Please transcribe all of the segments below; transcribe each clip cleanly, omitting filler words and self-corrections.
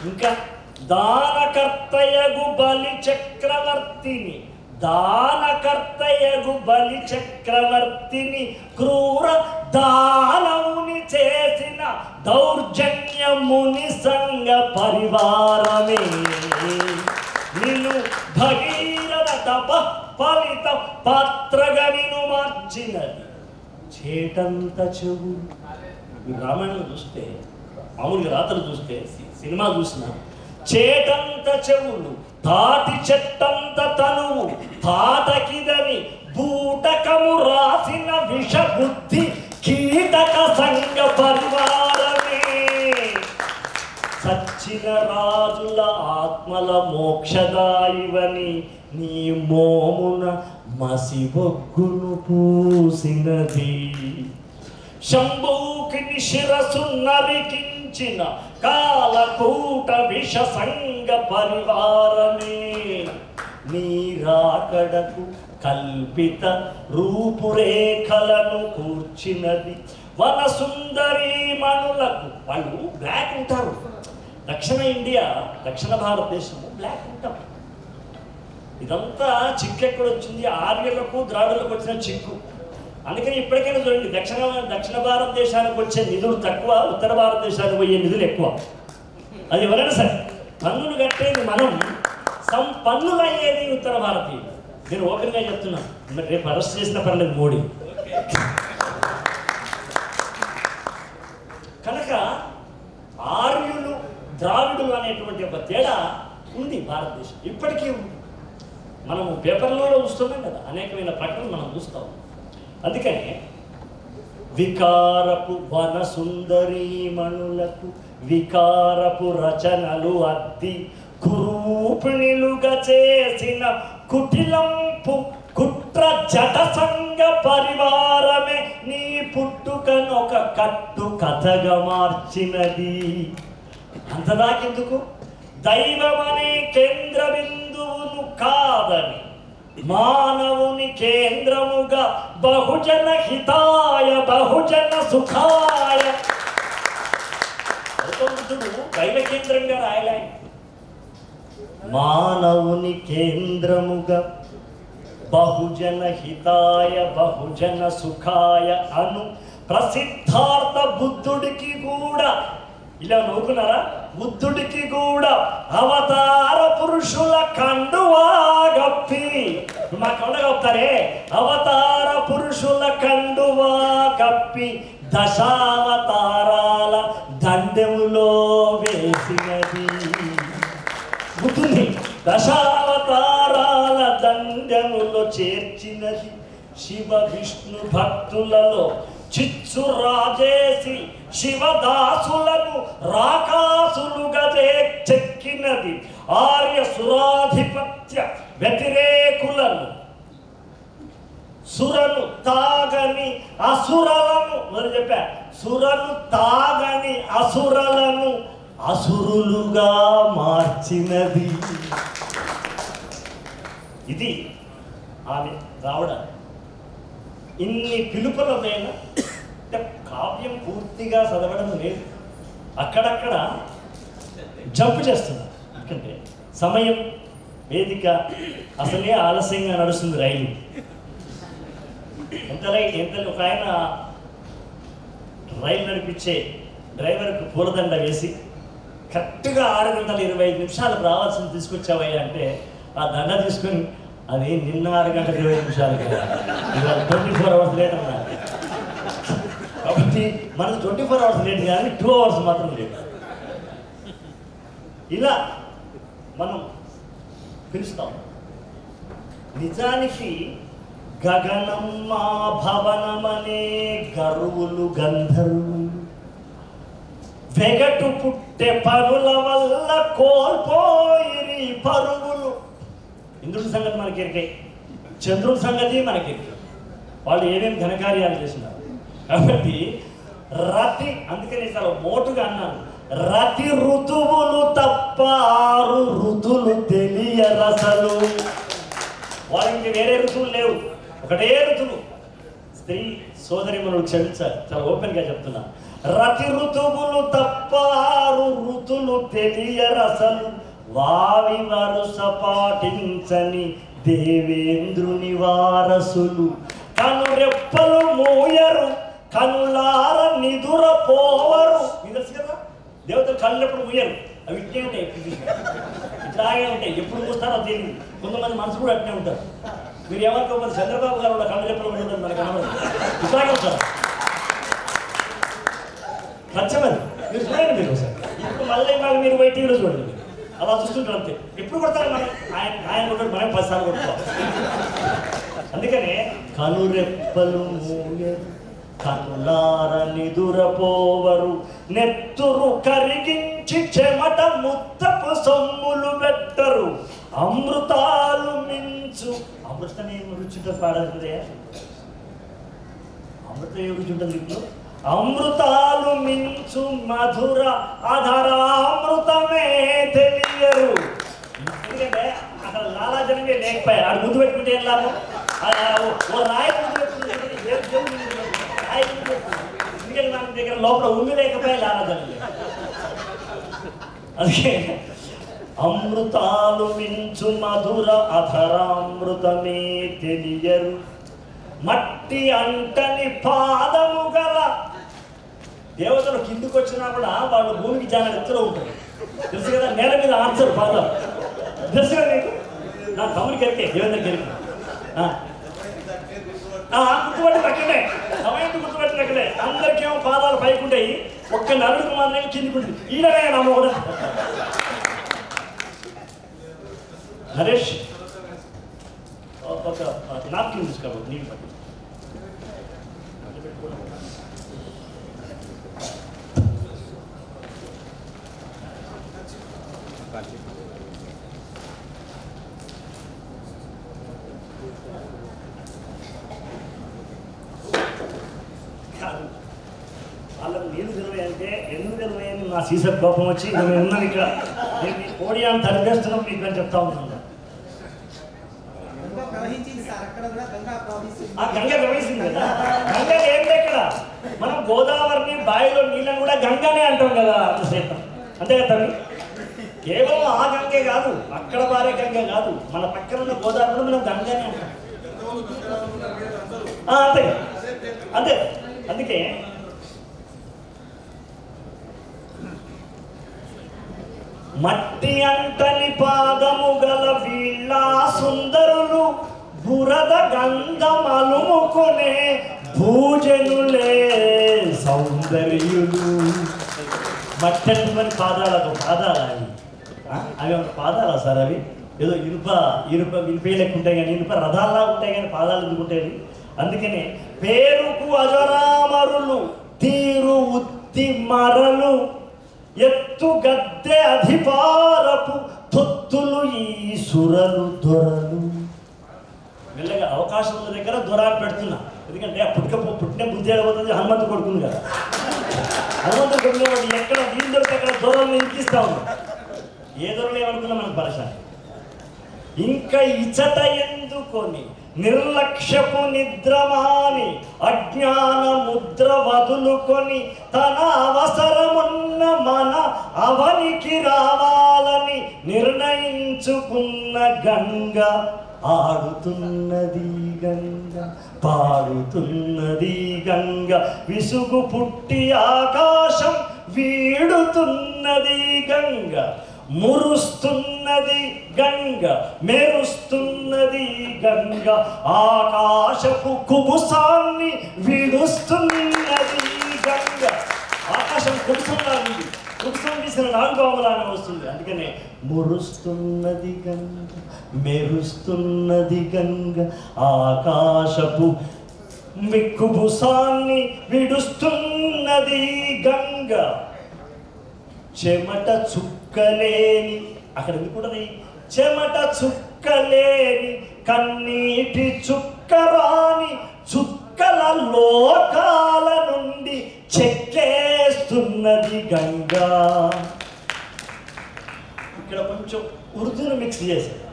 ఇంకా దానకర్తయగు బలి చక్రవర్తిని, దానకర్తయగు బలి చక్రవర్తిని క్రూర దానవుని చేసిన దౌర్జన్యముని సంగ పరివారమే నిన్ను భగీరథ తప ఫలిత పాత్రగా నిన్ను మార్చినది. చేటంత చెవు. రామాయణం చూస్తే, మామూలుగా రాతలు చూస్తే, సినిమా చూసిన చేటంత చెవులు, తాటి చెట్టంత తనువు, తాటకిదని బూటకము రాసిన విషబుద్ధి కీటక సంగ పరివారమే సచ్చిన రాజుల ఆత్మల మోక్షదాయివని నీ మోమున మసిబొగ్గును పూసినది. శంభూకిని శిరసు నరికించిన కాలకూట విష సంగ పరివారమే నీ రాకడకు కల్పిత రూపురేఖలను కూర్చినది. వన సుందరీమణులకు, వాళ్ళు బ్లాక్ ఉంటారు. దక్షిణ ఇండియా, దక్షిణ భారతదేశము బ్లాక్ ఉంటాం. ఇదంతా చిక్కు ఎక్కడ వచ్చింది? ఆర్యులకు ద్రావిడులకు వచ్చిన చిక్కు. అందుకని ఇప్పటికైనా చూడండి, దక్షిణ భారతదేశానికి వచ్చే నిధులు తక్కువ, ఉత్తర భారతదేశానికి పోయే నిధులు ఎక్కువ. అది ఎవరైనా సరే పన్నులు కట్టేది మనం, పన్నులు అయ్యేది ఉత్తర భారతీయులు. నేను ఓపెన్గా చెప్తున్నాను, మరి రేపు అరెస్ట్ చేసిన పర్లేదు మోడీ. కనుక ఆర్యులు ద్రావిడులు అనేటువంటి ఒక తేడా ఉంది భారతదేశం, ఇప్పటికీ ఉంది. మనము పేపర్లో చూస్తున్నాం కదా, అనేకమైన ప్రకటనలు మనం చూస్తాం. అందుకనే వికారపు వన సుందరీమణులకు వికారపు రచనలు అద్ది కురూపిణులుగా చేసిన కుటిలంపు కుట్ర జట సంగ పరివారమే నీ పుట్టుకనొక కట్టు కథగా మార్చినది. అంతదాకెందుకు? దైవమనే కేంద్ర బిందువును కాదని మానవుని కేంద్రముగా బహుజన హితాయ బహుజన సుఖాయ దైవ కేంద్రంగా రాయలే. మానవుని కేంద్రముగా బహుజన హితాయ బహుజన సుఖాయ అను ప్రసిద్ధార్థ బుద్ధుడికి కూడా, ఇలా నవ్వుకున్నారా, బుద్ధుడికి కూడా అవతార పురుషుల కండువా గప్పి, మా కొండ కప్తారే, అవతార పురుషుల కండువా కప్పి దశావతారాల దండెములో వేసినది. బుద్ధుని దశావతారాల దండెములో చేర్చినది. శివ విష్ణు భక్తులలో చిచ్చు రాజేసి శివదాసులను రాకాసులుగా చెక్కినది. ఆర్య సురాధిపత్య వ్యతిరేకులను సురను తాగని అసురలను, మరి చెప్పా, సురను తాగని అసురలను అసురులుగా మార్చినది. ఇది ఆమె రావడం. ఇన్ని పిలుపుల మీద కావ్యం పూర్తిగా చదవడం లేదు, అక్కడక్కడ జంప్ చేస్తున్నా. ఎందుకంటే సమయం, వేదిక, అసలే ఆలస్యంగా నడుస్తుంది రైలు. ఎంత ఒక ఆయన రైలు నడిపించే డ్రైవర్కు పూలదండ వేసి కరెక్ట్గా 6:25 రావాల్సింది తీసుకొచ్చావయ్యా అంటే, ఆ దండ తీసుకొని అది నిన్న 6:25 ఇవాళ 24 అవర్స్ లేట్ అన్నా. కాబట్టి మనకు 24 అవర్స్ లేట్ కానీ 2 అవర్స్ మాత్రం లేట్. ఇలా మనం పిలుస్తాం. నిజానికి గగనం మా భవనమనే గరువులు గంధర్వులు వెగటు పుట్టే పనుల వల్ల కోల్పోయి పరుగులు. ఇంద్రుడి సంగతి మనకెరికాయి, చంద్రుడి సంగతి మనకెరికాయి, వాళ్ళు ఏమేమి ఘనకార్యాలు చేసినారు. కాబట్టి రతి, అందుకని చాలా మోటుగా అన్నాను, రతి ఋతువులు తప్ప 6 ఋతువులు తెలియరసలు. వాళ్ళకి వేరే ఋతువులు లేవు, ఒకటే ఋతువు. స్త్రీ సోదరి మనం క్షమించాలి, చాలా ఓపెన్గా చెప్తున్నా. రతి ఋతువులు తప్పారు ఋతులు తెలియరసలు వావి వరుస పాటించని దేవేంద్రుని వారసులు కనురెప్పలు మూయరు కనులార నిదురపోవరు. ఇది తెలుసు కదా, దేవతలు కళ్ళు ఎప్పుడు మూయరు, అవి ఇట్లే ఉంటాయి, ఇట్లాగే ఉంటాయి. ఎప్పుడు మూస్తారో తెలియదు. కొంతమంది మనసు కూడా అట్నే ఉంటారు. మీరు ఏమనుకోకపోతే చంద్రబాబు గారు కూడా కళ్ళు ఎప్పుడు ఉంటుంది మనకు కనబడదు, ఇట్లాగే ఉంటారు. సత్యమది మీరు చూడండి. మీరు ఒకసారి ఇప్పుడు మళ్ళీ ఇవాళ మీరు పోయి టీవీలో చూడండి, అలా చూస్తుంటారు అంతే. ఎప్పుడు కొడతారు మనం? ఆయన కొట్టాడు, మనం 10 సార్లు కొడతాం. అందుకనే కనురెప్పలు మూయరు కనులార నిదురపోవరు నెత్తురు కరిగించి చెమట ముద్దపు సొమ్ములు పెట్టరు అమృతాలు మించు. అమృతమే రుచి పాడదే, అమృతం ఏ రుచి ఉంటుంది ఇప్పుడు? అమృతాలు మించు మధుర అధరామృతమే తెలియరు. ఎందుకంటే అక్కడ లాలాజనమే లేకపోయా, ఆడు ముందు పెట్టుకుంటే ఏం లాభం? ఓ రాయి ముందు పెట్టుకుంటే రాయి ముందు పెట్టుకుంటే, ఎందుకంటే మన దగ్గర లోపల ఉమ్మి లేకపోయా లాలాజనం లేదు. అందుకే అమృతాలు మించు మధుర అధరామృతమే తెలియరు మట్టి అంటని పాదము గల దేవతలు కిందికి వచ్చినా కూడా వాళ్ళు భూమికి చాలా ఎత్తులో ఉంటారు. తెలుసు కదా, నేల మీద ఆన్సర్ పాదాలు తెలుసు కదా మీకు. నా తమ్ముడి కెరికే దేవేంద్ర కెరికే గుర్తుపట్టి అక్కడే సమయానికి గుర్తుపట్టిన అక్కడే. అందరికేమో పాదాలు పైకి ఉంటాయి, ఒక్క నలుగురికి మాత్రమే కిందికి ఉంటుంది. ఈయననే నమ్మ కూడా నరేష్ ఒక నాప్కిన్ తీసుకోవాలి, నీళ్ళు పట్టి. వాళ్ళకి నీళ్ళు తెలివాయంటే ఎందుకు తెలివాయని నా సీస కోపం వచ్చి మేము ఉన్నాను ఇక్కడ, నేను కోడియాన్ని తరిపేస్తున్నాం మీకు అని చెప్తా ఉన్నాను. గంగ ప్రవహిస్తుంది కదా, గంగ ఏంటి ఇక్కడ? మనం గోదావరిని బావిలో నీళ్ళని కూడా గంగనే అంటాం కదా అంతసేపు, అంతే కదా. కేవలం ఆ గంగే కాదు, అక్కడ పారే గంగ కాదు, మన పక్కన ఉన్న గోదావరిలో మనం గంగనే అంటాం. అంతే అంతే. అందుకే మట్టి అంటని పాదము గల వీళ్ళ సుందరులు బురద గంధమలుముకునే భూజనులే సౌందర్యులు. మట్టి అంటుమని పాదాలకు పాదాలు అవి పాదాలా సార్? అవి ఏదో ఇనుప లెక్క ఉంటాయి కానీ, ఇనుప రథాల్లా ఉంటాయి కానీ పాదాలు ఎందుకుంటాయి? అందుకనే పేరుకు అజరామరులు తీరు ఉత్తి మరలు ఎత్తు గద్దె అధిపారపు తొత్తులు ఈ సురలు దొరలు. మెల్లగా అవకాశం ఉన్న దగ్గర దొరాలు పెడుతున్నా, ఎందుకంటే ఆ పుట్టిన బుద్ధి ఏడబోతుంది. హనుమంతు కొడుకుంది కదా, హనుమంతు కొడుకునే వాడు ఎక్కడ నీళ్ళు దొరికి అక్కడ దొరలను ఇంకిస్తా ఉన్నాం. ఏ దొరలు ఏమనుకున్నా మనకు పరిశాన్. ఇంకా ఇచట ఎందుకొని నిర్లక్ష్యపు నిద్రమాని అజ్ఞాన ముద్ర వదులుకొని తన అవసరమున్న మన అవనికి రావాలని నిర్ణయించుకున్న గంగ ఆడుతున్నది గంగ పాడుతున్నది గంగ విసుగు పుట్టి ఆకాశం వీడుతున్నది గంగ మురుస్తున్నది గంగ మెరుస్తున్నది గంగ ఆకాశపు కుబుసాన్ని విడుస్తున్నది గంగ. ఆకాశం కుబుసంలా ఉంది, కుబుసం తీసిన నాలుగోమలానే వస్తుంది. అందుకనే మురుస్తున్నది గంగ మెరుస్తున్నది గంగ ఆకాశపు కుబుసాన్ని విడుస్తున్నది గంగ. చెమట చుక్కలేని అక్కడ ఎందుకుంటుంది? చెమట చుక్కలేని కన్నీటి చుక్కరాని చుక్కల లోకాల నుండి చెక్కేస్తున్నది గంగా. ఇక్కడ కొంచెం ఉర్దూను మిక్స్ చేశారు,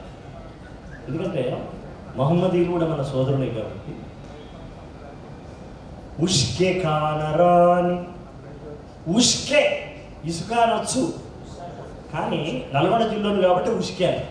ఎందుకంటే మహమ్మదీలు కూడా మన సోదరులే కాబట్టి. ఉష్కే కానరాని ఉష్కే, ఇసుక అనొచ్చు, కానీ నల్గొండ జిల్లాను కాబట్టి ఉష్కే అని.